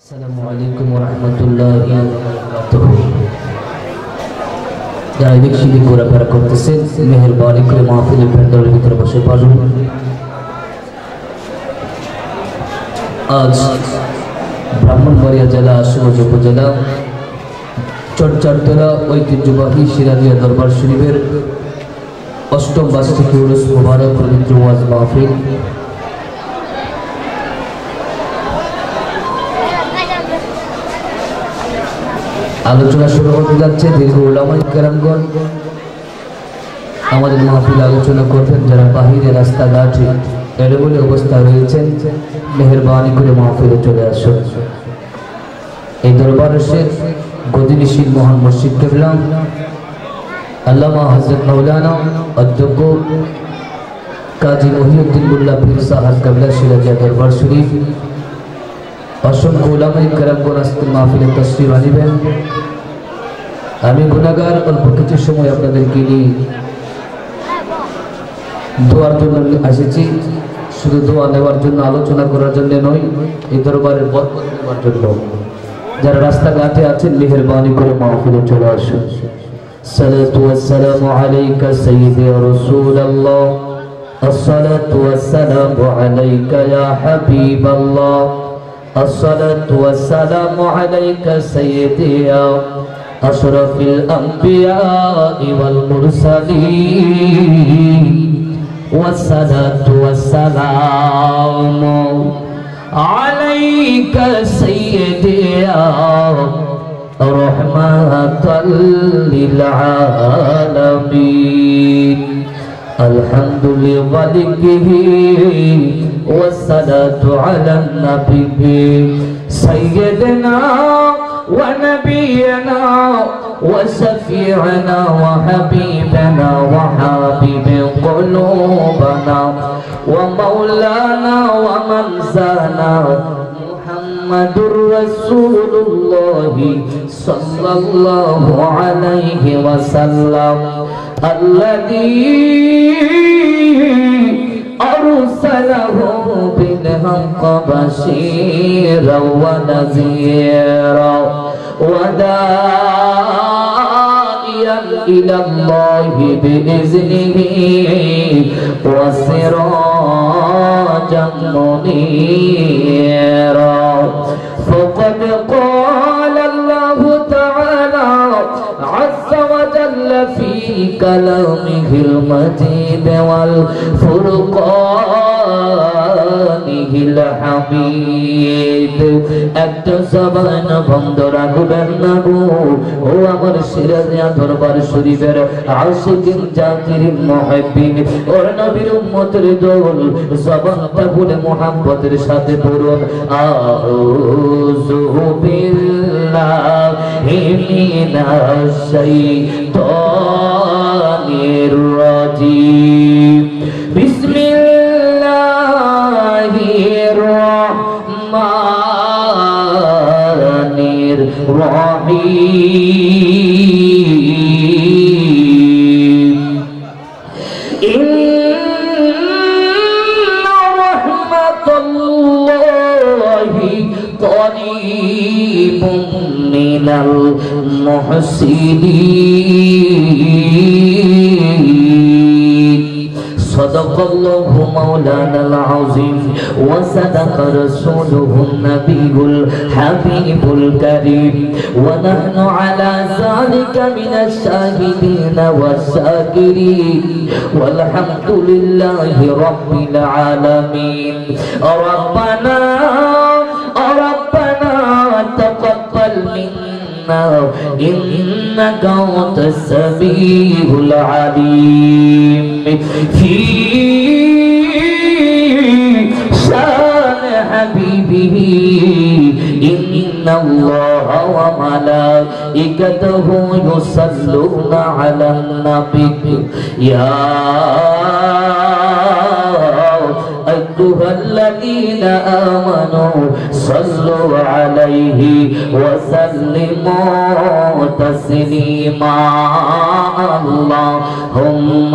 Assalamualaikum warahmatullahi wabarakatuh. যারা দেখছি ঘোরাফেরা করতেছেন মেহেরবানি করে মাহফিলের প্যান্ডেলের ভিতরে বসে পড়ুন। আজ ব্রাহ্মণবাড়িয়া জেলা আশুগঞ্জ উপজেলা চরচারতলা ঐতিহ্যবাহী সিরাজিয়া দরবার শরীফের অষ্টম বার্ষিক উরুস মুবারক পবিত্র ওয়াজ মাহফিল আলোচনা শুরু হতে যাচ্ছে। দীর্ঘ উলামায়ে কেরামগণ আমাদের মাহফিল আলোচনা করবেন। যারা বাহিরে রাস্তাঘাটে এলোমেলো অবস্থা রয়েছেন মেহেরবানি করে মাহফিলে চলে আসুন। এই দরবারের শেখ গদিনিশীল মহান মুর্শিদ কিবলা আল্লামা হযরত মাওলানা অধ্যক্ষ কাজী মহিউদ্দিন মোল্লা পীর সাহেব কিবলা সিরাজিয়া দরবার শরীফ অসংখ্য উলামায়ে কেরামগণ আজকে মাহফিলে তাশরীফ আনিবেন। আমি গুনাহগার অল্প কিছু সময় আপনাদেরকে নিয়ে দোয়ার জন্য এসেছি। শুধু দোয়া নেওয়ার জন্য, আলোচনা করার জন্য নয়, এই দরবারের বরকত নেওয়ার জন্য। যারা রাস্তাঘাটে আছেন মেহেরবানি করে মাহফিলে চলে আসুন। সালাতু ওয়াসসালামু আলাইকা সাইয়্যিদি রাসূলুল্লাহ, আসসালাতু ওয়াসসালামু আলাইকা ইয়া হাবিবাল্লাহ, الصلاة والسلام عليك سيدي أشرف الأنبياء والمرسلين، والصلاة والسلام عليك سيدي رحمة للعالمين، الحمد لله والصلاة على النبي سيدنا ونبينا وشفيعنا وحبيبنا وحبيب قلوبنا ومولانا ومنزانا محمد رسول الله صلى الله عليه وسلم، الذي أرسله بالحق بشيرا ونذيرا وداعيا إلى الله بإذنه وسراجا منيرا، فقد قال الله تعالى عز وجل في كلامه المجيد والفرقانه الحميد। একটা জবান বন্ধ রাখবেন না গো ও আমার সিরাজিয়া দরবার শরীফের আশিকিন জাকিরিন মুহিব্বিন ওর নবীর উম্মতের দল, জবানটা বলে মুহাব্বতের সাথে পড়ুন আউযু বিল্লাহি মিনাশ শাইতানির রাজিম, বিসমিল্লাহির রহমানির রহিম, ইন্না রাহমাতাল্লাহি করিবুম মিনাল মুহসিনিন, সাদাকাল্লাহু মাওলানাল আযীম ওয়া সাদাকা রাসূলুহুন নাবিয়ুল হাবিবুল কারীম, ওয়া নাহনু আলা যালিকা মিনাশ শাহিদিন ওয়াশ শাকিরিন, ওয়ালহামদুলিল্লাহি রাব্বিল আলামিন। রব্বানা তাকাব্বাল মিন্না ইন্নাকা আনতাস সামিউল আলীম, في شان حبيبه إن الله وملائكته يصلون على النبي يا أيها الذين آمنوا صلوا عليه وسلموا تسليما، اللهم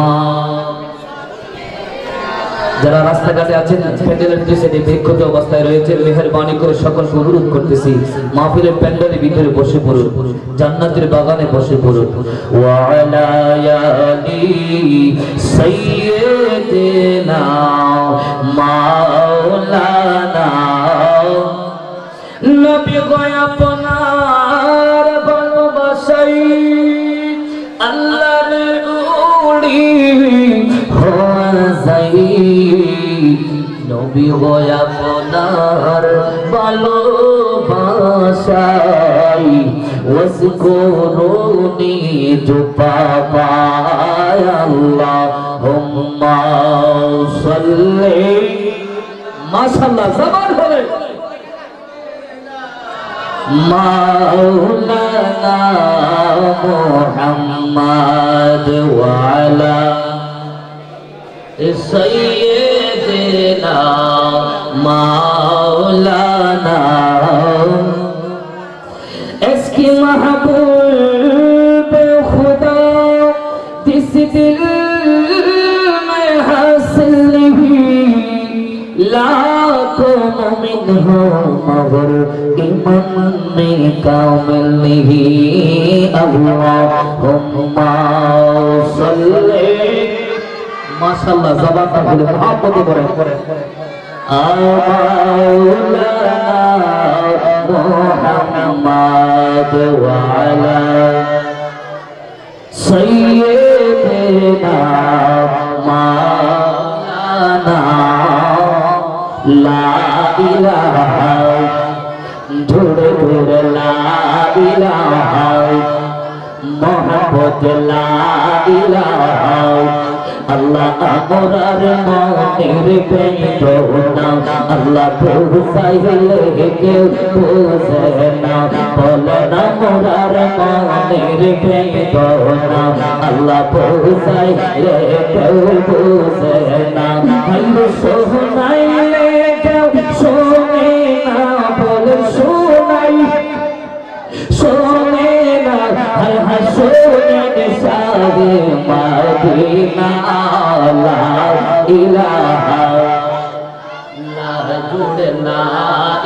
যারা রাস্তাঘাটে আছেন প্যান্ডেলের দুই সাইডে বিক্ষত অবস্থায় রয়েছেন মেহেরবানি করে সকলকে অনুরোধ করতেছি মাহফিলের প্যান্ডেলের ভিতরে বসে পড়ুন জান্নাতের বাগানে বসে পড়ুন ওয়া আলা ইয়ালি সাইয়্যিদিনা মাওলানা নবী গো আপনার ভালোবাসাই আল্লাহর উড়ি হওয়া যাই নবী গো আপনার ভালোবাসাই ওয়াসকুরুনি জুপাপায় আল্লাহুম্মা সাল্লি মাশাআল্লাহ জবান বলে মাওলানা মুহাম্মদ ওয়া আলা সাইয়্যিদিনা মাওলানা इसकी महबूब खुदा जिस दिल में हासिल हुई लाखों मोमिन हो मगर ईमान में कामिल नहीं अल्लाहुम्मा सल्ली माशाअल्लाह ज़बान का बोले मोहब्बत करें मुहम्मद व अला सय्यिदिना मौलाना ला इलाहा ढूंढ ढूंढ ला इलाहा मोहब्बत ला इलाहा अल्लाह अमरार मोहर बेदोना अल्लाह भूसाइले के भूसना बोलना मोरार मोहर बेदोना अल्लाह भूसाइले के भूसना हम सोनाइले के सोने ना बोल सोनाई सोने ना है सोने निशाने मदीना ला इलाहा ला जुड़ ला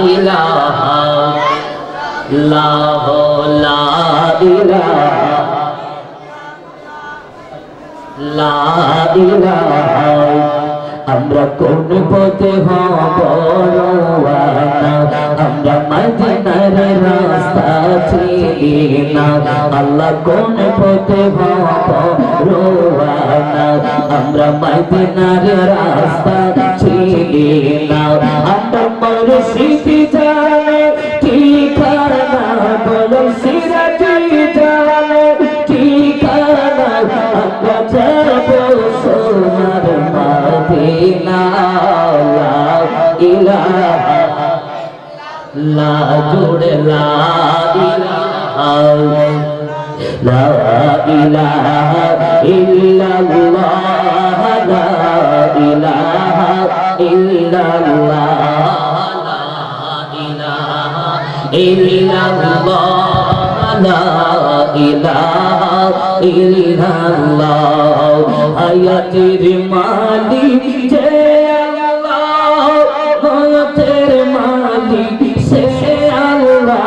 इलाहा ला हो ला इलाहा ला इलाहा আমরা কোন পথে হব রওয়ানা আমরা মদিনার রাস্তা চিনি না আল্লাহ কোন পথে হব রওয়ানা আমরা মদিনার রাস্তা চিনি না আমরা মুর্শিদ জানে ঠিকানা বলো সিরাজি জানে ঠিকানা আমরা যাব সোনার मदीना ला इलाहा ला जुड़ ला इलाहा ला इलाहा इल्लल्लाह ला इलाहा इल्लल्लाह ला इलाहा इल्लल्लाह ला इलाहा इल्लल्लाह हायातेर मालिक जय अल्लाह हायातेर मालिक से अल्लाह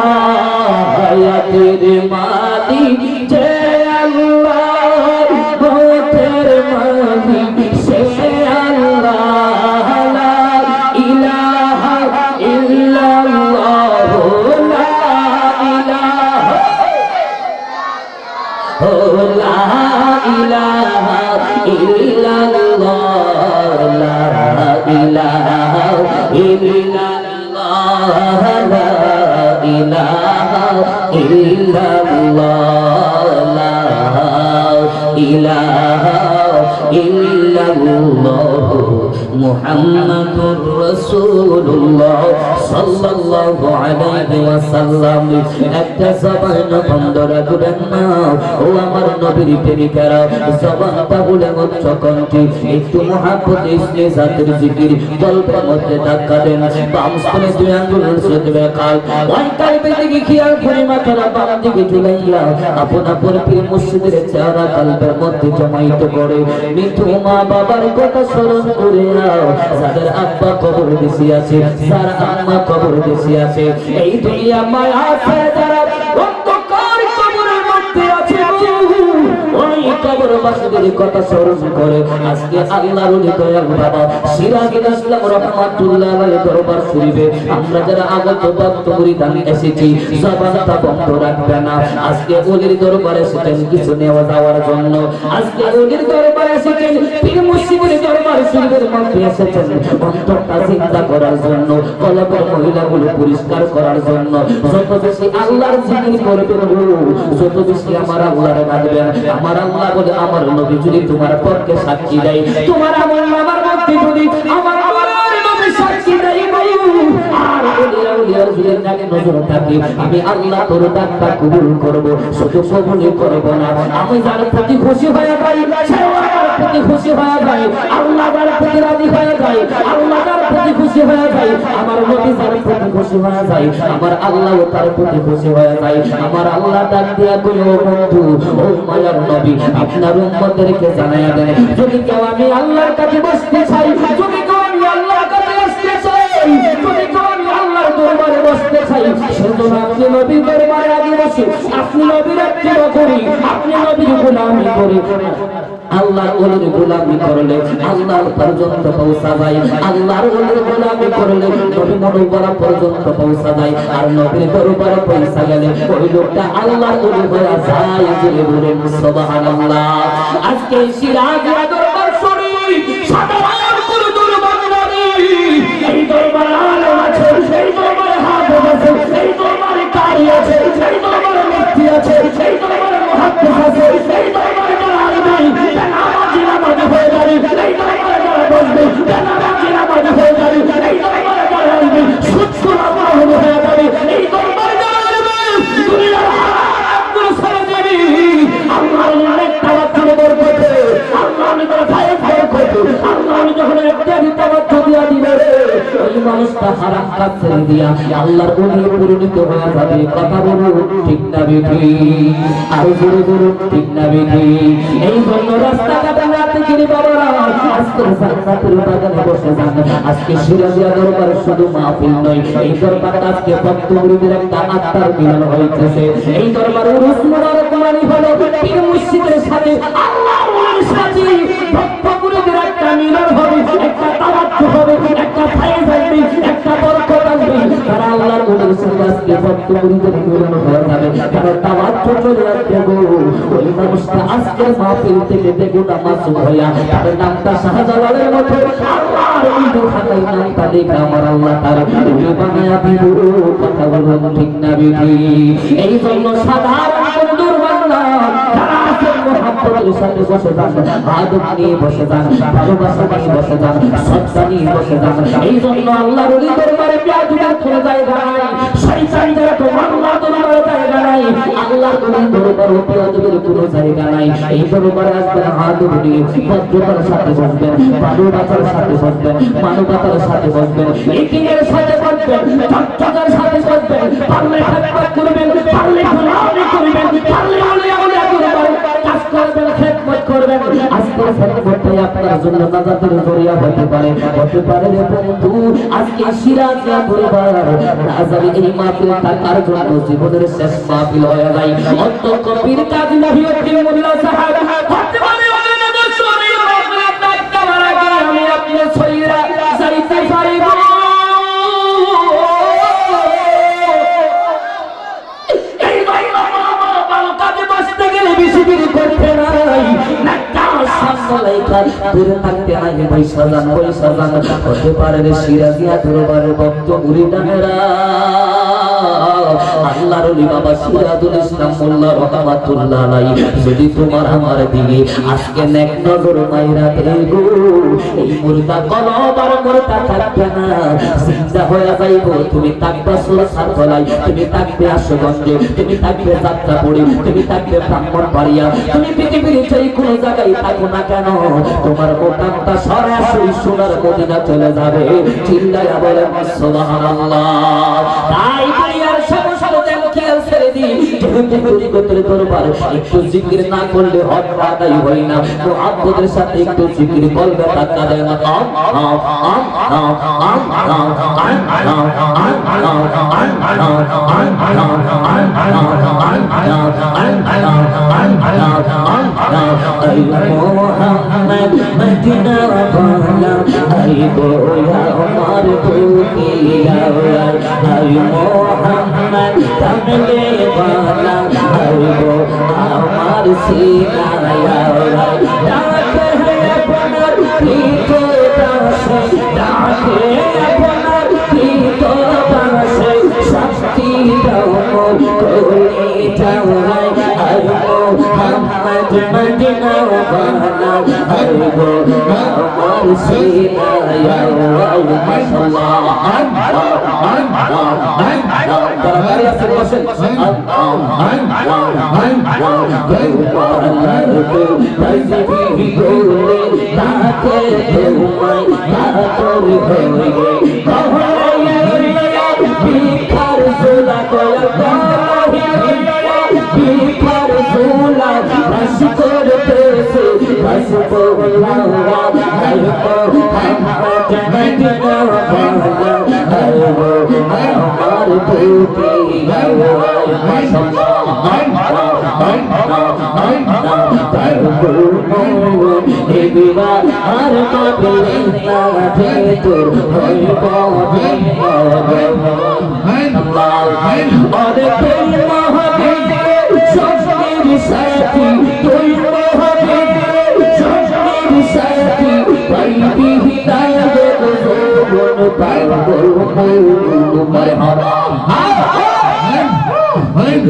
हायातेर मालिक जय अल्लाह हायातेर मालिक से अल्लाह ला इलाहा इल्लल्लाह ला इलाहा ला इलाहा इल्लल्लाह ला इलाहा इल्लल्लाह ला इलाहा इल्लल्लाह ला इलाहा इल्लल्लाह मुहम्मदुर रसूलुल्लाह सल्लल्लाहु अलैहि वसल्लम একটা জবান বন্ধ রাখবেন না ও আমার নবীর প্রেমিকারা জবানটা বলে উচ্চ কণ্ঠে একটু মহব্বত ইসনে জাতের জিকির গল্পের মধ্যে ধাক্কা দেন বাম স্তনে দুই আঙ্গুল ছেড়ে কাল ওই কালবে দিকে খেয়াল করে মাথার বাম দিকে ঝুলাইয়া আপন আপন পীর মুর্শিদের চেহারা কালবের মধ্যে জমাইতে করে মৃত্যু মা বাবার কথা স্মরণ করে নাও যাদের আব্বা কবর দেশে আছে যার আম্মা কবর দেশে আছে এই দুনিয়া মায়া ছেড়ে যারা অন্ধকার কবরের মধ্যে আছে ওই কবরবাসীদের কথা স্মরণ করে আজকে আল্লাহর ওলি দয়াল বাবা সিরাজুল ইসলাম রাহমাতুল্লাহ আলাইহি দরবার শরীফে আমরা যারা আগত ভক্ত মুরিদান এসেছি জবানটা বন্ধ রাখবে না আজকে ওলির দরবারে এসেছেন কিছু নেওয়া যাওয়ার জন্য আজকে ওলির দরবারে এসেছেন পীর মুর্শিদের দরবার শরীফের মধ্যে এসেছেন অন্তরটা চিন্তা করার জন্য কলবের মহিলাগুলো পরিষ্কার করার জন্য যত বেশি আল্লাহর জিকির করবেন যত বেশি আমার আল্লাহর ডাকবেন আমার আল্লাহ বলে আমার নবী যদি তোমার পক্ষে সাক্ষী দেয় তোমার আমল আমার মধ্যে যদি আমার আল্লাহর নবী সাক্ষী দেয় আর ওলিয়ার দিলের নাকে নজর থাকে আমি আল্লাহ তোর ডাকটা কবুল করব শুধু কবুলই করব না আমি যার প্রতি খুশি হয়ে যাই সে আমার প্রতি খুশি হয়ে যায় আল্লাহ যার প্রতি রাজি হয়ে যায় আল্লাহ যার প্রতি খুশি হয়ে যায় আমার নবী যার প্রতি খুশি হয়ে যায় আমার আল্লাহ তার প্রতি খুশি হয়ে যায় আমার আল্লাহ ডাক দিয়া কই ও বন্ধু ও মায়ার নবী আপনার উম্মতদেরকে জানায়া দেন যদি কেউ আমি আল্লাহর কাছে বসতে চাই যদি কেউ আমি আল্লাহর কাছে আসতে চাই যদি কেউ আমি আল্লাহর দরবারে বসতে চাই সেজন্য আপনি নবীর দরবারে আগে বসে আপনি নবীর একটিও করি আপনি নবীর গোলামি করি আল্লাহর ওলির গোলামি করলে আল্লাহর পর্যন্ত পৌঁছা যায় আল্লাহর ওলির গোলামি করলে নবী মুবারক পর্যন্ত পৌঁছা যায় আর নবীর দরবারে পৌঁছা গেলে ওই লোকটা আল্লাহর ওলি হয়ে যায় জেনে বলেন সুবহানাল্লাহ আজকে সিরাজুল দরবার শরীফ সাধারণ কোন দরবার নয় এই দরবারে আলেম আছে এই দরবারে হাফেজ আছে এই দরবারে কারি আছে এই দরবারে মুফতি আছে এই দরবারে মুহাদ্দিস আছে এই দরবারে নামাজি নামাজি হয়ে যাবে এই দরবারে যারা বসবে নামাজি নামাজি হয়ে যাবে এই দরবারে যারা আসবে সুৎখোর আল্লাহ হয়ে যাবে এই দরবারে যারা আসবে দুনিয়ার হারামগুলো ছেড়ে দেবে আল্লাহর অনেক তাওয়াক্কুল করবে আল্লাহ নিজের ভাইয়ের ভয় করবে আল্লাহ যখন একটা তাওয়াক্কুল দিয়া দিবে ওই মানুষটা হারাম কাজ ছেড়ে দিয়া আল্লাহর ওলি পরিণত হয়ে যাবে কথা বলুন ঠিক না বেঠি আর জোরে বলুন ঠিক না বেঠি এই জন্য রাস্তাঘাটে রাতে গিয়ে বাবারা আজকে জান্নাতের বাগানে বসে যান আজকে সিরাজিয়া দরবার শুধু মাহফিল নয় এই দরবারটা আজকে ভক্ত মুরিদের একটা আত্মার মিলন হইতেছে এই দরবার উরুস মুবারক মানে হলো পীর মুর্শিদের সাথে আল্লাহর ওলির সাথে ভক্ত মুরিদের একটা মিলন হবে একটা তাওয়াক্কুল হবে একটা ফায়েজ আসবে একটা বরকত আসবে তারা আল্লাহর ওলির সাথে আজকে ভক্ত মুরিদের মিলন হয়ে যাবে তারা তাওয়াক্কুল চলে আসবে গো ওই মানুষটা আজকে মাহফিল থেকে বেগুনা মাসুম হইয়া তার নামটা শাহজালালের মতো আল্লাহর ওলির খাতায় নামটা লেখা আমার আল্লাহ তার ওলি বানায়া দিব কথা বলুন ঠিক না বেঠি এই জন্য সাধারণ বন্ধুর বাংলা যারা আছেন মুহাম্মদের সাথে বসে যান আদব নিয়ে বসে যান ভালোবাসা নিয়ে বসে যান সত্তা নিয়ে বসে যান এই জন্য আল্লাহর ওলি দরবারে পেয়াদুরা চলে যায় গায় শয়তান যারা তো আল্লাহ দরবারে জায়গা নাই আল্লাহর ওলি দরবারে পেয়াদুদের কোনো জায়গা নাই এই দরবারে আসবেন আদব নিয়ে ভদ্রতার সাথে বসবেন ভালোবাসার সাথে বসবেন মানবতার সাথে বসবেন ইকিনের সাথে বসবেন চঞ্চলের সাথে বসবেন পারলে খেদমত করবেন পারলে গোলামি করবেন পারলে আউলিয়া করবেন কাজ করবেন খেদমত করবেন আজকে খেদমতই আপনার জন্য নাজাতের জরিয়া হতে পারে রে বন্ধু আজকে সিরাজিয়া দরবার আজারি এই মাহফিল তার জন্য জীবনের শেষ মাহফিল হয়ে যায় অত কবির কাজী নবীউদ্দিন মোল্লা সাহেব হতে পারে ওদের শরীর মাহফিল ডাকতে মারা গিয়ে আমি আপনি ছইরা যাইতে পারিব এই বাইলা বাবা কাজে বসতে গেলে বেশি দেরি করতে নাই নাকা সামলাইকার দূরে থাকতে নাই পয়সা জান হতে পারে রে সিরাজিয়া দরবারের ভক্ত মুরিদানেরা আল্লাহর ওলি বাবা সিরাজুল ইসলাম মোল্লা রাহমাতুল্লাহ আলাইহি যদি তোমার আমার দিকে আজকে নেক নজর মাইরা দেগো এই মুর্দা কলব আর মুর্দা থাকবে না জিন্দা হয়ে যাইবো তুমি থাকবে সুরসার তলায় তুমি থাকবে আশুগঞ্জে তুমি থাকবে যাত্রাপুরে তুমি থাকবে ব্রাহ্মণবাড়িয়া তুমি পৃথিবীর যেই কোনো জায়গায় থাকো না কেন তোমার মোটামটা সরাসরি সোনার মদিনা চলে যাবে চিল্লায়া বলেন সুবহানাল্লাহ তাই দুনিয়ার সমস্ত দেন কি ছেড়ে দিই যেহেতু তরিকতের দরবার একটু জিকির না করলে হক আদায় হয় না মুহাব্বতের সাথে একটু জিকির করবে টাকা দেয় না মোহাম্মদ মদিনা वाला आई बोया हमार भूलिया आई मोहम्मद तमले वाला आई वो हमार सीना डाके है अपना पीतो दासे डाके अपना पीतो दासे शक्ति दो कोई जाओ आई मोहम्मद मदीना वाला आई वो हमार सीना या माशाअल्लाह बराबर से बसन तस्बीह बोले ताके तुम्हाय ताकोर होए बिखर जुला कोया बिखर जुला बस करते से बस बोला मोहम्मद मदीना वाला हमार भूति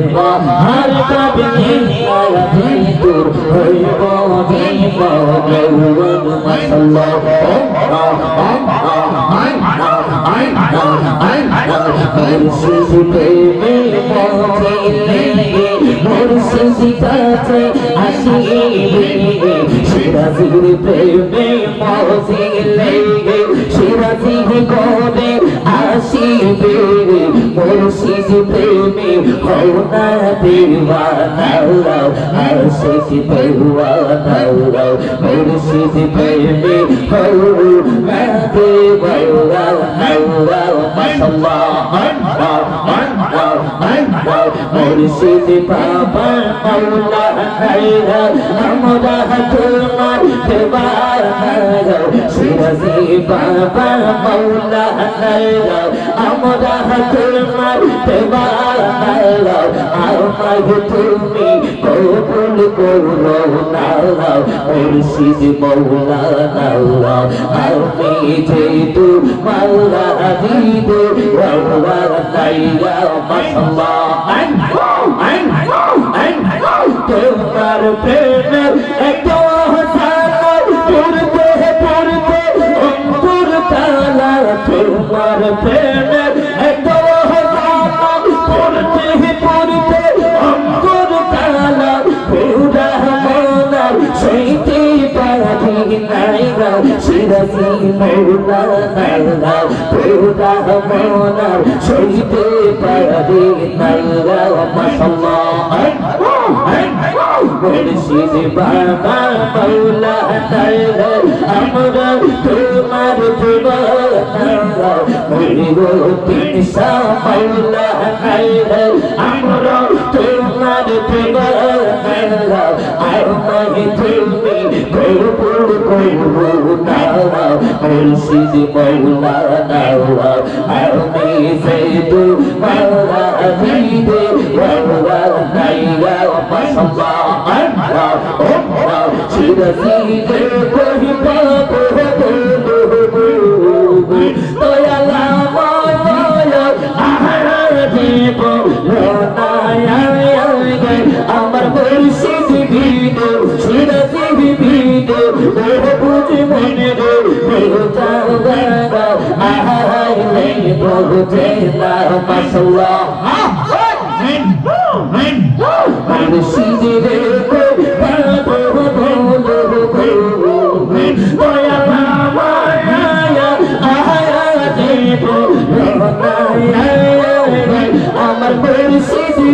हर कभी आया दूर मुर्शिद प्रेमी होना दीवाना मुर्शिद दीवाना मुर्शिद प्रेमी होना दीवाना माशाअल्लाह मुर्शिद बाबा मौला है हमरा तुम्हार दीवाना शिरजी बाबा मौला है हमरा तुम्हार दीवाना আমায় তুমি কবুল করো না মুর্শিদ মৌলানা আমি যে তোমারা দিব তোমার প্রেমে এত হাসানা পড়তে পড়তে অন্তর তালা তোমার প্রেমে এত হাসানা পড়তে পড়তে অন্তর তালা পুরা মনার সেইতে পারি নাইরা শিরজি মৌলানা পুরা মনার সেইতে পারি নাইরা মাশাআল্লাহ मुर्शिद बाबा मौला हमरा तुम्हार दीवाना मुर्गो पिसा मौला हमरा तुम्हार दीवाना আমায় তুমি কবুল করো না মুর্শিদ মৌলানা আমি যে তোমারা দিবে ওয়া নাইয়া মাশাআল্লাহ শিরজিতে কহি পাবো দয়ালা মায়া আহারা দেব লোনায়া আমার মুর্শিদ বিদে শিরজি বিদে বুঝি মনে রে বেজাও গাগা আহারা নেই বুঝে না মাশাআল্লাহ মুর্শিদ রে আমার মুর্শিদ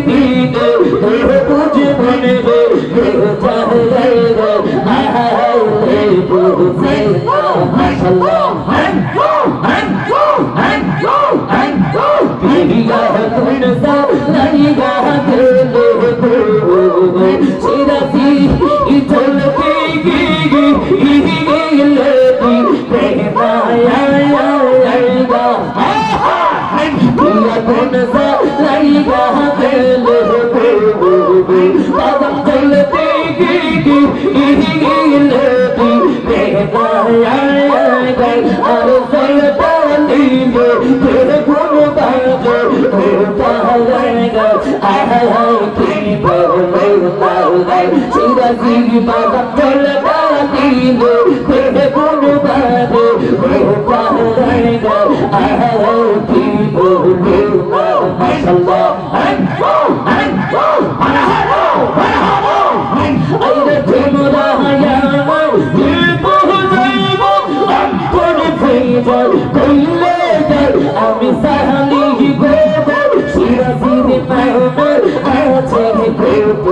জায়গা পেলে কদম চলতে গিলে আর চলতে নিলে গুণ বাজে কি বলে চিরাজি বাবা চলতে নিলে গুণ বাজে কি বলে মাশাআল্লাহ আইরে তোমরা কইলে আমি সাহালি গোব শিরাজির মাওনা আছে গোব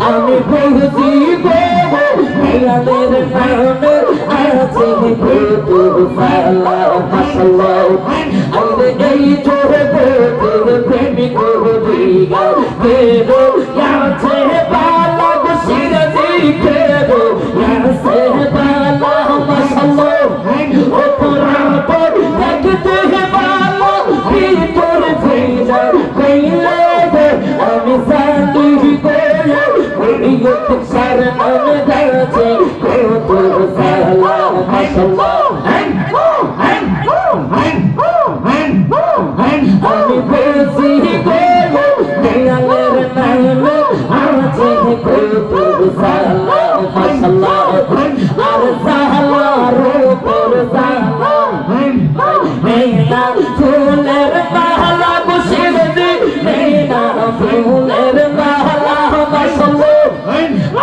আমি কইছি গোব মিলাদের মাওনা আছে গোব মাশাআল্লাহ আইরে এই জোরে গোব প্রেমিক দিগা দেবো আছে বালা গো শিরাজি দেবো আছে বালা মাশাআল্লাহ ও কোরআন পড় দেখতে হে বালা ভিতর ভেজা কইলে আমি সাথী কইলে কইয়ত শরণ যাচ্ছে কত সালাম মাশাআল্লাহ আমি বেশি কইলে দেয়ালের নামে আছে কত সালাম মাশাআল্লাহ আর সালার উপর সালাম মেনা ফুলের মালা বসির দি মেনা ফুলের মালা মাশাআল্লাহ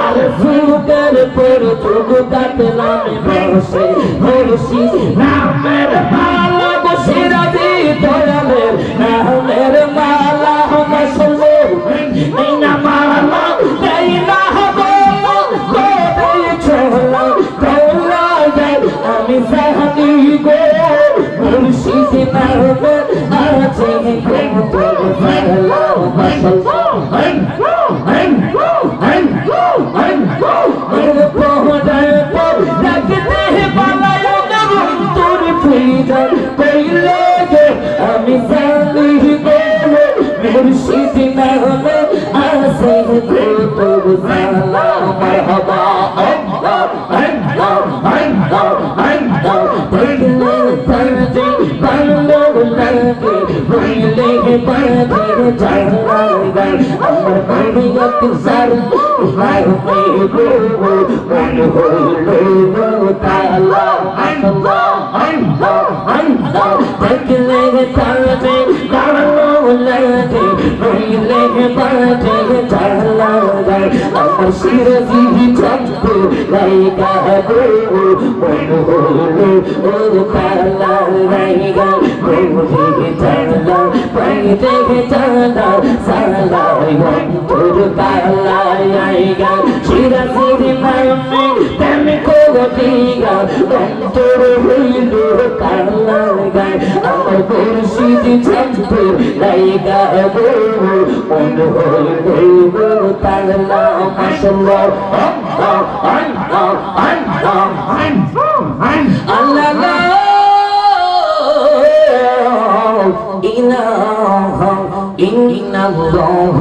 আর ফুলের পর চুক কাটলাম বসে বসি নামের মালা বসির দি দয়ালের নামের মালা মাশাআল্লাহ মেনা মালা দেইনা আমি সাহালি গো মুর্শিদ নামে আছে কত সালাম মাশাআল্লাহ আমি সাহালি গো মুর্শিদ নামে আছে কত সালাম মারহাবা আল্লাহ আমার শিরজি চক্কু লাইকা গো মন হলো ও কালা লাইকা গো চালা পাইতে চালা সালা অন্তর কালা লাইকা শিরজি নামে তুমি কোগটিগা অন্তর হইলো কালা গায় আমার মুর্শিদ চক্কু লাইকা গো মন হলো কালা মাশাআল্লাহ আল্লাহ লা ইলাহা ইল্লাল্লাহ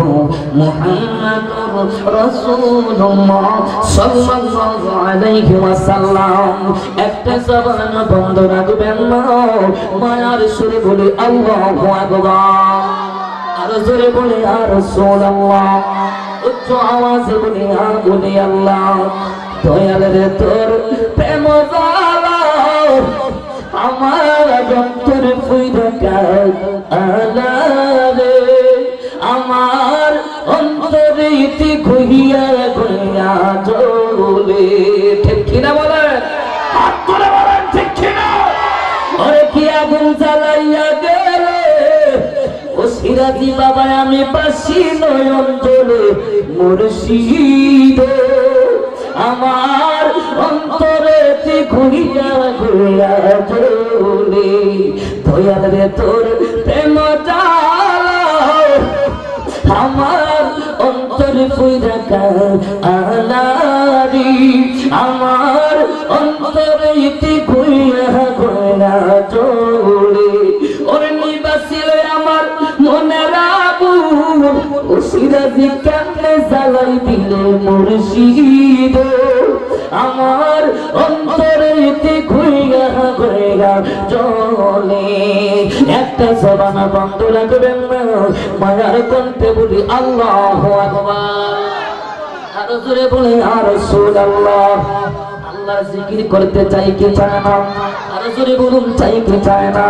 মুহাম্মাদুর রাসূলুল্লাহ সাল্লাল্লাহু আলাইহি ওয়াসাল্লাম একটা জবান বন্ধ রাখবেন না মায়ার সুরে বলে আল্লাহু আকবার আর জোরে বলে ইয়া রাসূলুল্লাহ উচ্চ আওয়াজে বলে আল্লাহ দয়াল রে তোর প্রেম জ্বালা আমার অন্তর ফুইরা আলা রে আমার অন্তরে ইতি খুইয়া খুইয়া জ্বলে ঠিক কিনা বলেন হাত তুলে বলেন ঠিক কিনা ওরে কি আগুন জ্বালাইয়া গেলে ও সিরাজি বাবা আমি পাশি নয়ন জ্বলে মুর্শিদ আমার অন্তরে ঘুরিয়া ঘুরিয়া চলে দয়াল রে তোর প্রেম জ্বালা আমার অন্তরে ফুইরা আলারি আমার অন্তরে ঘুরিয়া ঘুরিয়া চলে ও সিরাজি কেমনে জ্বালাই দিলে মুর্শিদ আমার অন্তরেতে ঘুইয়া ঘুইয়া চলে একটা জবানা বন্ধ রাখবেন না মায়ার কণ্ঠে বলি আল্লাহু আকবার আর জোরে বলে আর রাসূলুল্লাহ আল্লাহ জিকির করতে চাই কি চায় না আর জোরে বলুন চাই কি চায় না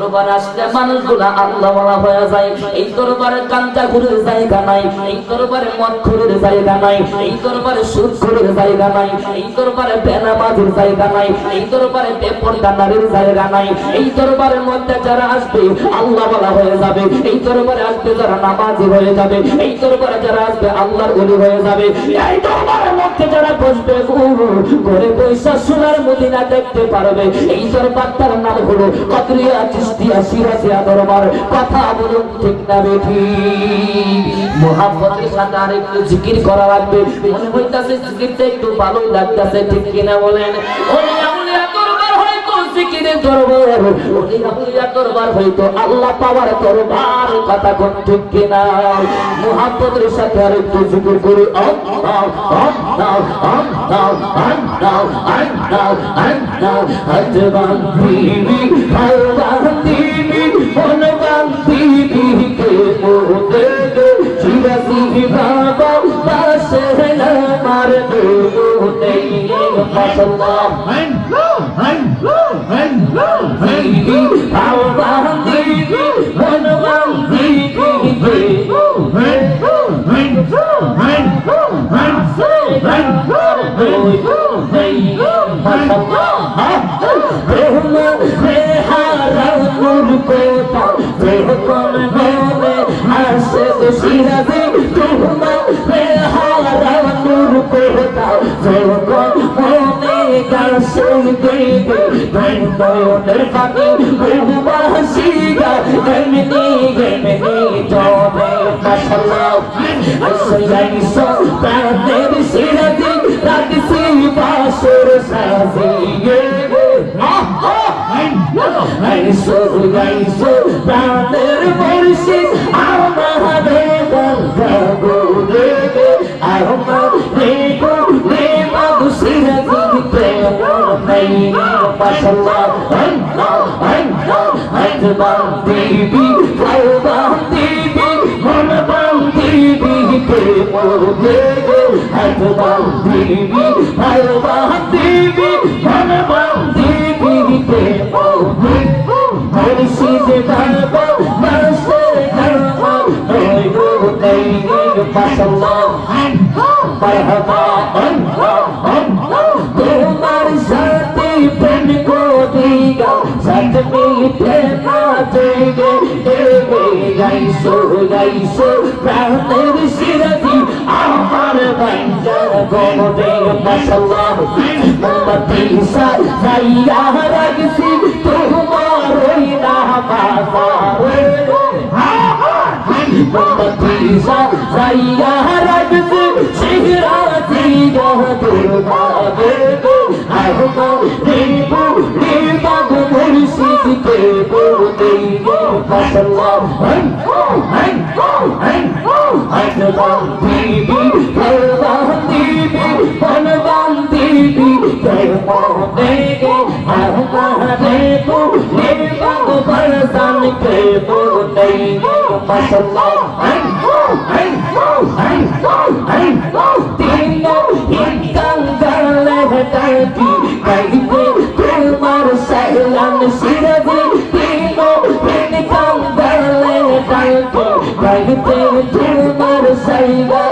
দরবার আসলে মানুষগুলা আল্লাহ বলা হয়ে যায় এই দরবারে কান্তা ঘুরের জায়গা নাই এই দরবারে মদ ঘুরের জায়গা নাই এই দরবারে সুদ ঘুরের জায়গা নাই এই দরবারে বেনামাজির জায়গা নাই এই দরবারে বেপরদা নারীর জায়গা নাই এই দরবারের মধ্যে যারা আসবে আল্লাহ বলা হয়ে যাবে এই দরবারে আসবে যারা নামাজি হয়ে যাবে এই দরবারে যারা আসবে আল্লাহর ওলি হয়ে যাবে এই দরবারের মধ্যে যারা বসবে ঘরে পয়সা সোনার মদিনা দেখতে পারবে এই দরবারটার নাম হলো কদরিয়া চিশতিয়া সিরাজিয়া দরবার কথা বলুন ঠিক না বেঠি মুহাব্বতের সাথে আরেকটু জিকির করা লাগবে মনে হইতাছে জিকিরটা একটু ভালোই লাগতাছে ঠিক কিনা বলেন ওলি আউলিয়া দরবার হয়তো জিকিরের দরবার ওলি আউলিয়া দরবার হয়তো আল্লাহ পাওয়ার দরবার কথা কোন ঠিক কিনা মুহাব্বতের সাথে আরেকটু জিকির করি আল্লাহ আল্লাহ আল্লাহ আল্লাহ আল্লাহ আল্লাহ হজবান্দিনি ভালবান্দিনি মনবান্দিনি কে মোদে চিরাসি বাবা পাশে আমার মোদে মাশাআল্লাহ ভালবান্দিনি মনবান্দিনি কে তোমার সাথে প্রেম করিয়া সাথ মিটে না দেগে দেগে গাইছো গাইছো প্রাণের সিরাজি আমার বাঞ্জার গোদে মাশাআল্লাহ মোমবাতি সাইয়া রাখছি তোমার ওই না বাজারে মোমবাতি সাইয়া রাখছি সিরাজি গোদে আহমা দেবু দেবাগো মুর্শিদকে বলতে মাশাআল্লাহ দিবি দিবি বনবান দিবি দেবনে আহমা দেবু দেবাগো বরসানকে বলতে মাশাআল্লাহ তিনো ইকাঙ্গালে হেটাতি কাইতে তোমার সাইলান সিরাজি তিনো ইকাঙ্গালে হেটাতি কাইতে তোমার সাইলা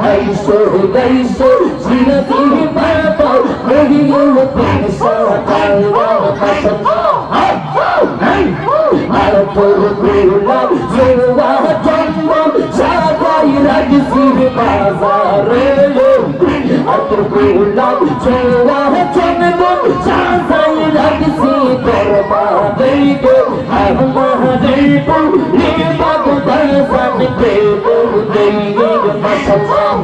আইসো গাইসো সিরাজি বাবা মরিও পেশা কালবা মাশাআল্লাহ আর পুরুলা সেবা জন্ম সাজাই রাখছি বাজারে আতকুলা সেবা জন্ম সাজাই রাখছি দরবারে আমাদের নিবাগ দর্শন কে বলতে মাশাআল্লাহ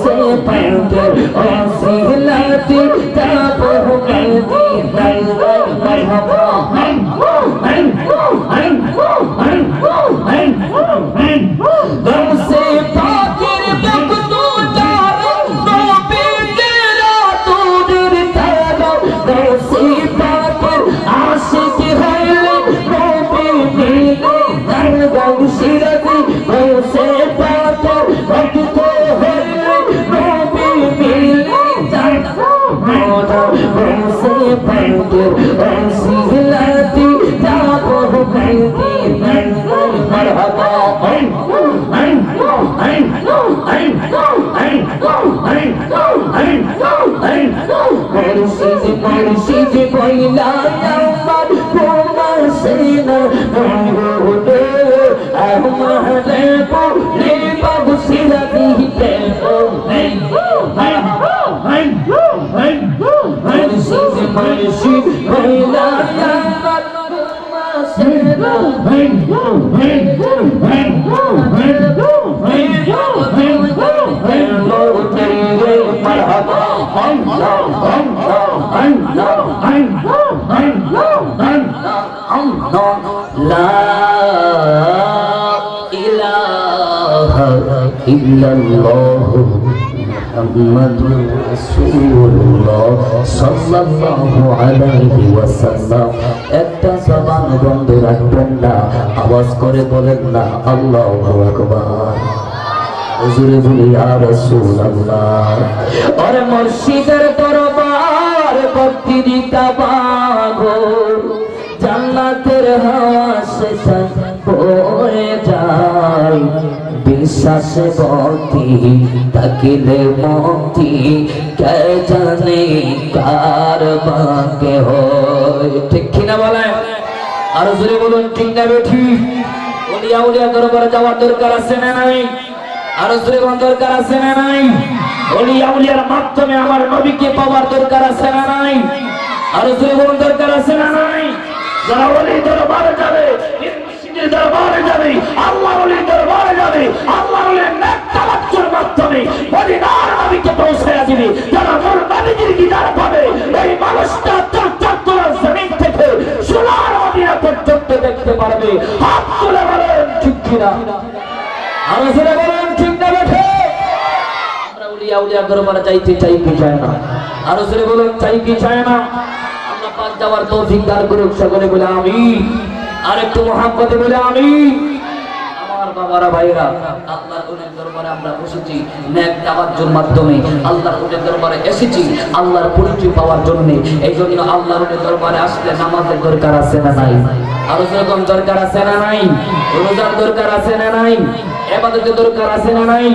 Say সিরাজি গৌসে পাক ভক্ত হয়ে নবী মিলে জান্নাত গৌসে পাক সিলাতি যাবো মদিনা মারহাবা মুর্শিদ বইলা আমার তোমার সেনা বলে আমারে বলে বাবু সিরাতি দেবো মুর্শিদ বইলা আমার তোমার সেনা لا إله إلا الله محمد رسول الله صلى الله عليه وسلم একটা জবান বন্ধ রাখবেন না আওয়াজ করে বলেন না আল্লাহু আকবার হুজুরে বলি ইয়া রাসূলুল্লাহ ওরে মুর্শিদের দরবার ভক্তি কাবাগো জান্নাতের হাওয়া সে বয়ে যায় বিশ্বাসে ভক্তি থাকিলে মুক্তি কে জানে কার ভাগ্যে হয় ঠিক কিনা বলেন আর জোরে বলুন ঠিক না বেঠিক ওলিয়া উলিয়া দরবারে যাওয়ার দরকার আছে না নাই আর জোরে বলুন দরকার আছে না নাই ওলিয়া উলিয়ার মাধ্যমে আমার নবীকে পাওয়ার দরকার আছে না নাই আর জোরে বলুন দরকার আছে না নাই যারা ওলি দরবারে যাবে মুর্শিদের দরবারে যাবে আল্লাহর ওলি দরবারে যাবে আল্লাহর ওলির নেক তাওয়াজ্জুর মাধ্যমে মদিনার নবীকে পৌঁছায়া দিবে যারা নূর নবীর দিদার পাবে এই মানুষটা চট্টগ্রাম জমিন থেকে সোনার মদিনা পর্যন্ত দেখতে পারবে হাত তুলে বলেন ঠিক কিনা আর জোরে বলেন ঠিক না বেঠে আমরা ওলিয়া উলিয়া দরবারে যাইতে চাই কি চায় না আর জোরে বলেন চাই কি চায় না আল্লাহ পাক যাওয়ার তৌফিক দান করুক সকলে বলে আমিন আর একটু মুহাব্বতে বলে আমিন আমার বাবারা ভাইরা আল্লাহর ওলির দরবারে আমরা বসেছি নেক তাওয়াজ্জুর মাধ্যমে আল্লাহর ওলির দরবারে এসেছি আল্লাহর পরিচয় পাওয়ার জন্য এইজন্য আল্লাহর ওলির দরবারে আসলে নামাজের দরকার আছে না নাই আলোচনার দরকার আছে না নাই রোজার দরকার আছে না নাই ইবাদতের দরকার আছে না নাই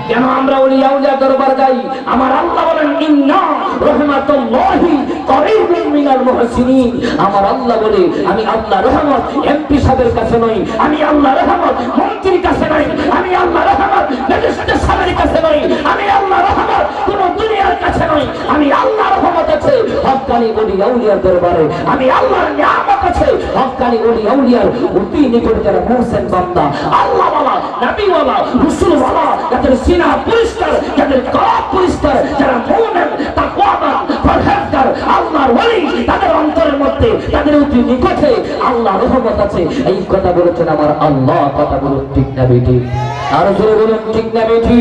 কেন আমরা ওলিয়া উলিয়া দরবার যাই আমার আল্লাহ বলেন ইন্না রাহমাতুল্লাহি করিবুম মিনাল মুহসিনিন আমার আল্লাহ বলে আমি আল্লাহর রহমত এমপি সাহেবের কাছে নই আমি আল্লাহর রহমত মন্ত্রীর কাছে নই আমি আল্লাহর রহমত ম্যাজিস্ট্রেট সাহেবের কাছে নই আমি আল্লাহর রহমত কোন দুনিয়ার কাছে নই আমি আল্লাহর রহমত আছে হক্কানি ওলিয়া উলিয়ার দরবারে আমি আল্লাহর নিয়ামত আছে হক্কানি ওলিয়া উলিয়ার অতি নিকট যারা মুহসিন বান্দা আল্লাহ ওয়ালা নবী ওয়ালা রাসূল ওয়ালা যাদের সিনা পরিষ্কার যাদের কলব পরিষ্কার যারা মুমিন তাকওয়াবান পরহেজগার আল্লাহর ওলি তাদের অন্তরের মধ্যে তাদের অতি নিকটে আল্লাহর রহমত আছে এই কথা বলেছেন আমার আল্লাহ কথা বলুন ঠিক না বেটি আর জোরে বলুন ঠিক না বেটি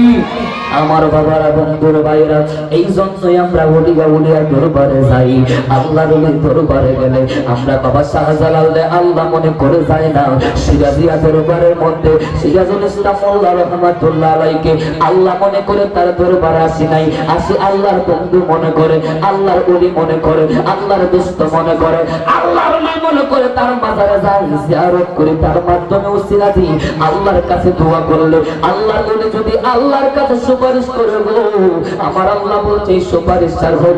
আমার বাবারা বন্ধুর ভাইরা এই জন্যই আমরা ওলিয়া উলিয়া দরবারে যাই আল্লাহর ওলির দরবারে গেলে আমরা বাবা শাহজালাল আল্লাহ মনে করে যায় না সিরাজিয়া দরবারের মধ্যে সিরাজুল ইসলাম মোল্লা রহমাতুল্লাহ আলাইকে আল্লাহ মনে করে তার দরবারে আসি নাই আসি আল্লাহর বন্ধু মনে করে আল্লাহর ওলি মনে করে আল্লাহর দোস্ত মনে করে আল্লাহর ওলি মনে করে তার মাজারে যাই জিয়ারত করে তার মাধ্যমে ওসিলা দিই আল্লাহর কাছে দোয়া করলে আল্লাহর ওলি যদি আল্লাহর কাছে সুপারিশ করে গো আমার আল্লাহ বলছে এই সুপারিশ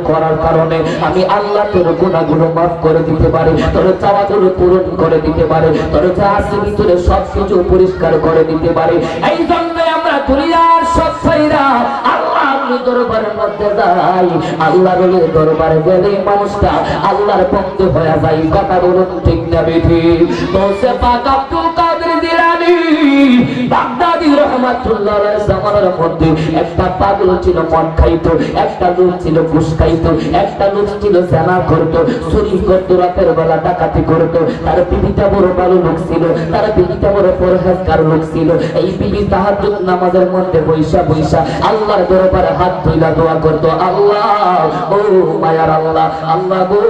করার কারণে আমি আল্লাহ তোর গুনাহগুলো মাফ করে দিতে পারি তোর চাওয়াগুলো পূরণ করে দিতে পারি তোর যা আছে ভিতরে সব কিছু পরিষ্কার করে দিতে পারি এই জন্য আমরা দুনিয়ার সব ছাইরা আল্লাহর দরবারের মধ্যে যাই আল্লাহর দরবারে গেলে মানুষটা আল্লাহর বন্ধু হয়ে যায় কথা বলুন ঠিক না বেঠি তো সে পাক আব্দুল কাদের জিলানী বাগদাদি রহমান রহমাতুল্লাহ আলাইহির জামানার মধ্যে একটা পাগল ছিল, মদ খাইতো, একটা লোক ছিল ঘুষ খাইতো, একটা লোক ছিল জেনা করতো, চুরি করতো, রাতের বেলা ডাকাতি করতো। তার বিবিটা বড় ভালো লোক ছিল, তার বিবিটা বড় পরহেজগার লোক ছিল। এই বিবি তাহাজ্জুদ নামাজের মধ্যে বৈশা বৈশা আল্লাহর দরবারে হাত তুইলা দোয়া করতো, আল্লাহ ও মায়ার আল্লাহ, আল্লাহ গো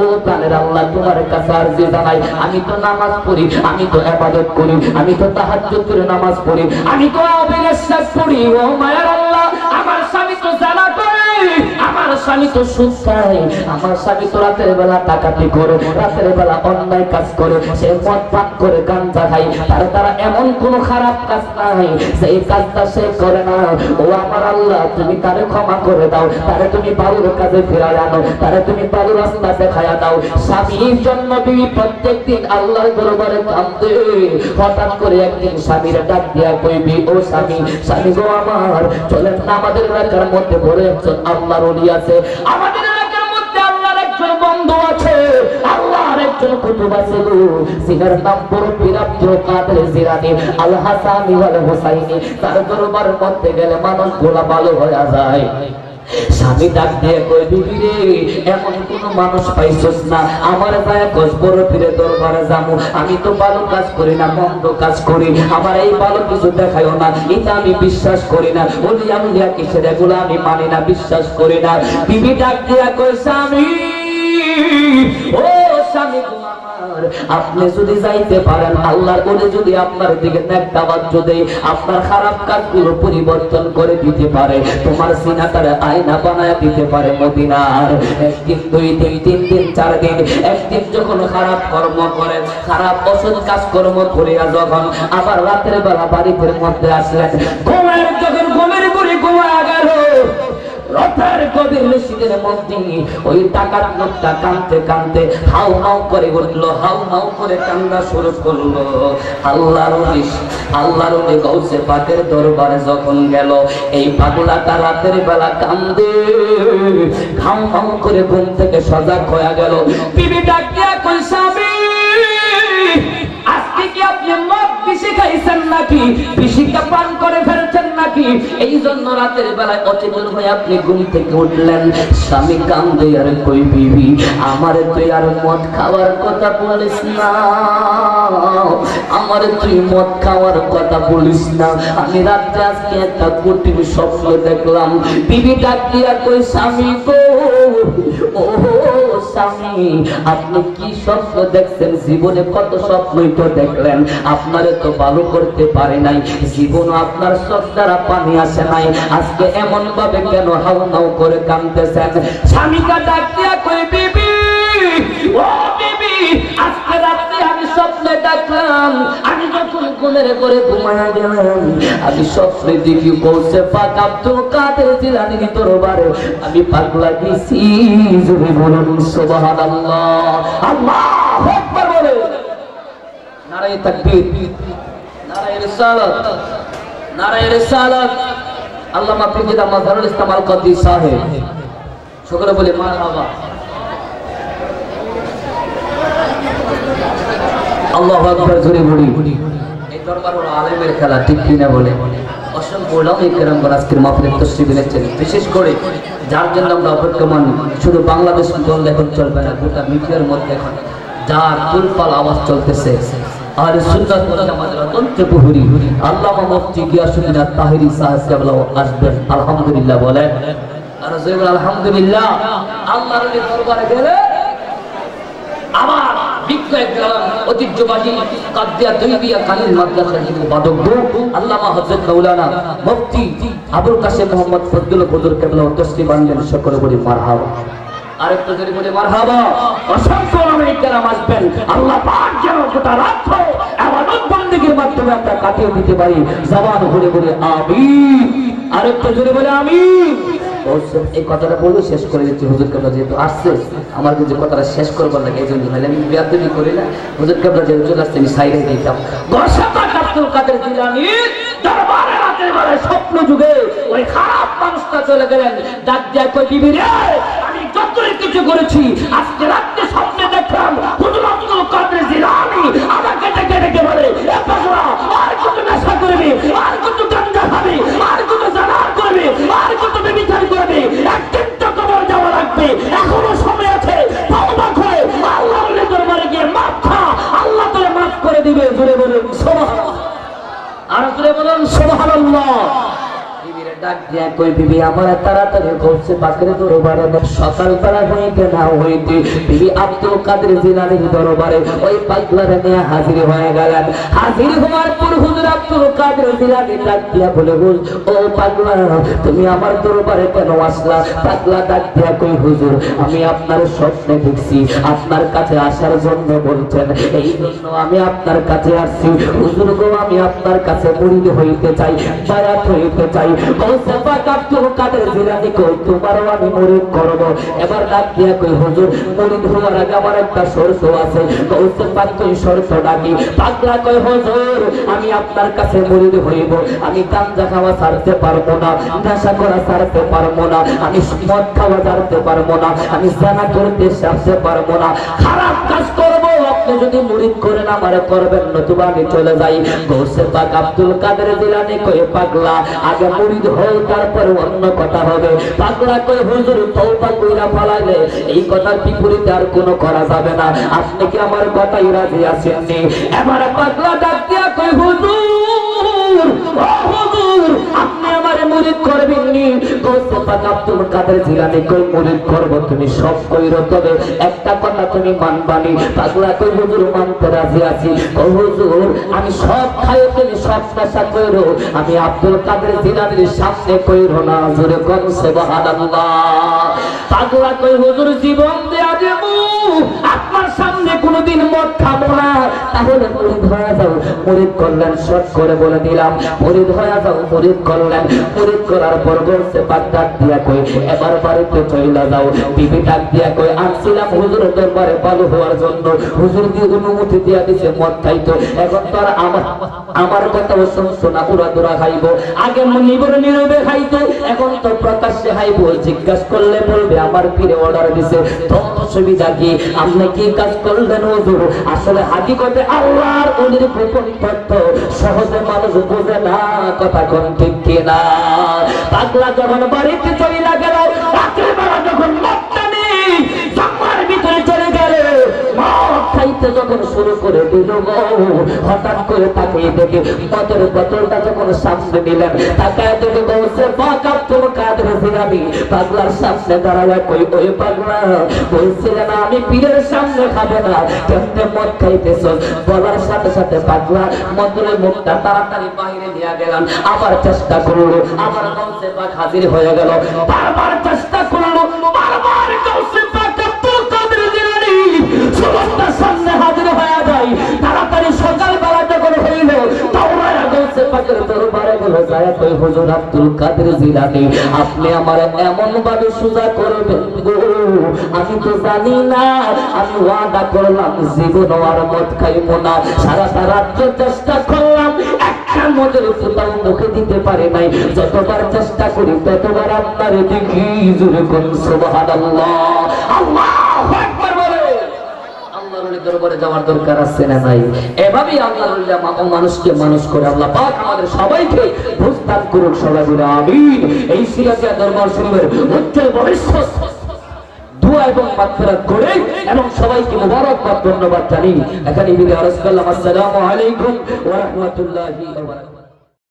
ও প্রাণের আল্লাহ, তোমার কাছে আরজি জানাই, আমি তো নামাজ পড়ি, আমি তো ইবাদত করি, আমি তো তাহাজ্জুদ করে নামাজ পড়ি, আমি তো অবিশ্বাস করি, ও মায়ার আল্লাহ আমার স্বামী তো জানা করে, আমার স্বামী তো সুদ খায়, আমার স্বামী তো রাতের বেলা ডাকাতি করে, রাতের বেলা অন্যায় কাজ করে, সে মদ পান করে, গাঁজা খায়, তার দ্বারা এমন কোন খারাপ কাজ নাই যে এই কাজটা সে করে না। ও আমার আল্লাহ তুমি তারে ক্ষমা করে দাও, তারে তুমি ভালোর কাজে ফিরায় আনো, তারে তুমি ভালো রাস্তা দেখায়া দাও। স্বামীর জন্য বিবি প্রত্যেকদিন আল্লাহর দরবারে কাঁদে। হঠাৎ করে একদিন স্বামীর ডাক দিয়া কইবি, ও স্বামী, স্বামী গো আমার, চলেন না আমাদের এলাকার মধ্যে বড় একজন আল্লাহর ওলি আছে, আমাদের এলাকার মধ্যে আল্লাহর একজন বন্ধু আছে, আল্লাহর একজন কুতুব আছে গো, সিনার নাম বড় পীর আব্দুল কাদের জিলানী আল হাসানী ওয়াল হুসাইনী। তার দরবারের মধ্যে গেলে মানুষ গোলা ভালো হয়ে যায়। স্বামী ডাক দিয়ে কই, বিবি রে এমন কোন মানুষ পাইছস না, আমার গায়ে কস বড় পীরের দরবারে যাবো, আমি তো ভালো কাজ করি না, মন্দ কাজ করি, আমার এই ভালো কিছু দেখাইও না, এটা আমি বিশ্বাস করি না, ওলি আউলিয়া কিসের এগুলো আমি মানি না, বিশ্বাস করি না। বিবি ডাক দিয়া কই, স্বামী ও স্বামী আপনি যদি যাইতে পারেন, আল্লাহর ওলি যদি আপনার দিকে নেকটাবাজ্য দেয়, আপনার খারাপ কাজগুলো পরিবর্তন করে দিতে পারে, তোমার সিনাটারে আয়না বানায় দিতে পারে মদিনার। একদিন, দুই দিন, তিন দিন, চার দিন, একদিন যখন খারাপ কর্ম করে, খারাপ অসৎ কাজ কর্ম করিয়া যখন আবার রাতের বেলা বাড়িতে মধ্যে আসলেন, ঘুমের যখন ঘুমের ঘুরে ঘুমা গেল, রথের গভীর মসজিদের মধ্যে ওই ডাকাত লোকটা কাঁদতে কাঁদতে হাউ হাউ করে উঠলো, হাউ হাউ করে কান্না শুরু করলো। আল্লাহর ওলি গাউসে পাকের দরবারে যখন গেল, এই পাগলাটা রাতের বেলা কান্দে, হাউ হাউ করে ঘুম থেকে সজাগ হয়ে গেল। বিবি ডাক দিয়া কই, স্বামী আজকে কি আপনি মদ বেশি খাইছেন নাকি, বেশিটা পান করে ফেলছেন নাকি, এই জন্য রাতের বেলায় অচেতন হয়ে আপনি ঘুম থেকে উঠলেন? স্বামী কান্দে আর কই, বিবি আমারে তুই আর মদ খাওয়ার কথা বলিস না, আমারে তুই মদ খাওয়ার কথা বলিস না, আমি রাত্রে আজকে একটা কঠিন স্বপ্ন দেখলাম। বিবি ডাক দিয়া কই, স্বামী গো ও স্বামী আপনি কি স্বপ্ন দেখছেন, জীবনে কত স্বপ্নই তো দেখলেন, আপনারে তো ভালো করতে পারে নাই, জীবন আপনার চোখ দ্বারা পানি আসে নাই, আজকে এমন ভাবে কেন হাউ হাউ করে কাঁদতেছেন? স্বামীকে ডাক দিয়া কই, বিবি ও বিবি আজকে রাতে আমি স্বপ্নে দেখলাম, আমি যখন ঘুমের ঘরে ঘুমায়া গেলাম, আমি স্বপ্নে দেখি গৌসে পাক আব্দুল কাদের জিলানী দরবারে আমি পাগলা গেছি। জোরে বলুন সুবহানাল্লাহ, আল্লাহু আকবার বলে নারায়ে তাকবীর, নারায়ে রিসালাত, নারায়ে রিসালাত। আল্লামা ফিরদৌস মাযহারুল ইসলাম আল কাদি সাহেব, সকলে বলে মারহাবা। আল্লাহু আকবার জোরে বলি। এই দরবার হলো আলেমের খেলা, ঠিক কিনা বলে? অসংখ্য ওলামায়ে কেরাম আজকের মাহফিলে তাশরীফ এনেছেন, বিশেষ করে যার জন্য আমরা অপেক্ষমান, শুধু বাংলাদেশ দল এখন চলবে না, গোটা মিডিয়ার মধ্যে এখন যার তুলপাল আওয়াজ চলতেছে, আর সুন্নাত ওয়াল জামাতের অত্যন্ত প্রহরী আল্লামা মুফতি গিয়াসউদ্দিন আত-তাহেরী সাহেব কেবলা আসবেন। আলহামদুলিল্লাহ বলেন, আর জয় বলেন আলহামদুলিল্লাহ। আল্লাহর দরবারে গেলে আমার বিজ্ঞ একজন ঐতিহ্যবাহী কাদিয়া তৈবিয়া কালীর মাদ্রাসার বাদক আল্লামা হযরত মাওলানা মুফতি আবুল কাসেম মোহাম্মদ ফজলুল কদর কেবলা তাশরীফ আনলেন, সকলে বলি মারহাবা। আরেকটু জোরে বলি মারহাবা। অসংখ্য ওলামায়ে কেরাম আসবেন, আল্লাহ পাক যেন গোটা রাত ইবাদত বندگির মাধ্যমে আমরা কাটিয়ে দিতে পারি, জবান ভরে বলে আমিন। আরেকটু জোরে বলে আমিন। এই কথাটা বলবো, শেষ করে দিচ্ছি। হুজুর কেবলা যেহেতু আসছে, আমার যে কথাটা শেষ করবার লাগে এই জন্য, নাহলে আমি বেয়াদবি করি না। হুজুর কেবলা যেহেতু চলে আসছে, আমি সাইডে দিতাম। আব্দুল কাদের জিলানী দরবারে রাতের বেলায় স্বপ্ন যুগে ওই খারাপ মানুষটা চলে গেলেন, ডাক দিয়া কই, বিবি রে আমি যতই কিছু করেছি, আজকে রাতে স্বপ্নে দেখলাম হুজুর আব্দুল কাদের জিলানী আমাকে ডেকে ডেকে বলে, এ পাগলা আর কত নেশা করবি, আর কত আর জোরে বলুন সুবহানাল্লাহ। ডাক দিয়া কই বিবি আমার তাড়াতাড়ি বলছে পাকের দরবারে সকালবেলা হইতে না হইতে বিবি আব্দুল কাদের জিলানীর দরবারে ওই পাগলারে নিয়ে হাজির হয়ে গেলেন। হাজির হওয়ার পর হুজুর আব্দুল কাদের জিলানী ডাক দিয়া বলে বল ও পাগলা তুমি আমার দরবারে কেন আসলা? পাগলা ডাক দিয়া কই হুজুর আমি আপনার স্বপ্নে দেখছি আপনার কাছে আসার জন্য বলছেন, এই জন্য আমি আপনার কাছে আসছি। হুজুর গো আমি আপনার কাছে মুরিদ হইতে চাই, বায়াত হইতে চাই। এবার ডাক দিয়া কই হুজুর মুরিদ হওয়ার আগে আমার একটা শর্ত আছে। শর্ত ডাকি পাগলা কই হুজুর আমি আপনার কাছে মুরিদ হইব, আমি গাঁজা খাওয়া ছাড়তে পারবো না, নেশা করা ছাড়তে পারবো না, আমি মদ খাওয়া ছাড়তে পারবো না, আমি জানা করতে ছাড়তে পারবো না, খারাপ কাজ করবো। আপনি যদি মুরিদ করেন আমারে করবেন, নতুবা আমি চলে যাই। গৌসে পাক আব্দুল কাদের জিলানী কই পাগলা আগে মুরিদ হই তারপর অন্য কথা হবে। পাগলা কই হুজুর তওবা কইরা ফলাইলে এই কথার বিপরীতে আর কোনো করা যাবে না, আপনি কি আমার কথাই রাজি আছেন নি? এবার পাগলা ডাক দিয়া কই হুজুর ও হুজুর আপনি আমারে মুরিদ করবেন নি? গৌসে পাক আব্দুল কাদের জিলানী কই মুরিদ করব, তুমি সব কইরো তবে একটা কথা তুমি মানবানি। পাগলা কই হুজুর মানতে রাজি আছি। ও হুজুর আমি সব খাইও তুমি সব নেশা কইরো, আমি আব্দুল কাদের জিলানীর সামনে কইরো না। জোরে কোন সুবহানাল্লাহ। পাগলা কই হুজুর জীবন দেয়া দেব আপনার সামনে কোনোদিন মদ খাবো না। তাহলে মুরিদ হয়ে যাও। মুরিদ করলেন, শর্ট করে বলে দিলাম মুরিদ হয়ে যাও। মুরিদ করলেন, মুরিদ করার পর বলছে পাক ডাক দিয়া কই এবার বাড়িতে চইলা যাও। বিবি ডাক দিয়া কই আসছিলাম হুজুরের দরবারে ভালো হওয়ার জন্য, হুজুর দিয়ে অনুমতি দিয়া দিছে মদ খাইতো, এখন তো আর আমার কথা শুনছো না, উড়া দুরা খাইবো। আগে নিবরে নীরবে খাইতো, এখন তো প্রকাশ্যে খাইবো। জিজ্ঞাসা করলে বলবে আমার পীরে অর্ডার দিছে। তো অসুবিধা কি? আপনি কি কাজ করলেন হুজুর? আসলে হাকিকতে আল্লাহর ওলির গোপন তথ্য সহজে মানুষ বোঝে না, কথা কোন ঠিক কিনা? পাগলা যখন বাড়িতে চলে গেল, রাতের বেলা যখন মদটা নেই জামার ভিতরে চলে গেল, মদ খাইতে যখন শুরু করে দিল হঠাৎ করে তাকিয়ে দেখে মদের বোতলটা যখন সামনে নিলেন, তাকায় দেখে বলছে পাক আব্দুল কাদের জিলানী পাগলার সামনে দাঁড়ায় কই ওই পাগলা বলছিলেন আমি পীরের সামনে খাবো না, কেমনে মদ খাইতেছ? বলার সাথে সাথে পাগলা মদের মুখটা তাড়াতাড়ি বাইরে নিয়ে গেলেন। আবার চেষ্টা করলো, আবার গৌসে পাক হাজির হয়ে গেল। বারবার চেষ্টা করলো, বারবার গৌসে পাক আব্দুল কাদের জিলানী সমস্যার সামনে হাজির হয়ে যায়। তাড়াতাড়ি সকালবেলা যখন হইল দৌড়ায়া গৌসে পাকের দরবারে গেল, যায় কই হুজুর আব্দুল কাদের জিলানী আপনি আমার এমন ভাবে সুজা করবেন গো, আমি তো জানি না। আমি ওয়াদা করলাম জীবন আর মদ খাইব না। সারাটা রাজ্য চেষ্টা করলাম, একটা মদের ফুটাও মুখে দিতে পারি নাই। যতবার চেষ্টা করি ততবার আপনার দেখি। জোরে কোন সুবহানাল্লাহ। আল্লাহু আকবার বলে। আল্লাহর দরবারে যাওয়ার দরকার আছে না নাই? এভাবেই আল্লাহর মানুষকে মানুষ করে আল্লাহ পাক আমাদের সবাইকে বুঝদান করুক। সবাই বলে আমিন। এই সিরাজিয়া দরবার শরীফের উজ্জ্বল ভবিষ্যৎ দোয়া এবং মাগফিরাত করে এবং সবাইকে মুবারকবাদ ধন্যবাদ জানি এখানে বিদায়। আসসালামু আলাইকুম ওয়া রাহমাতুল্লাহি ওয়া বারাকাতুহু।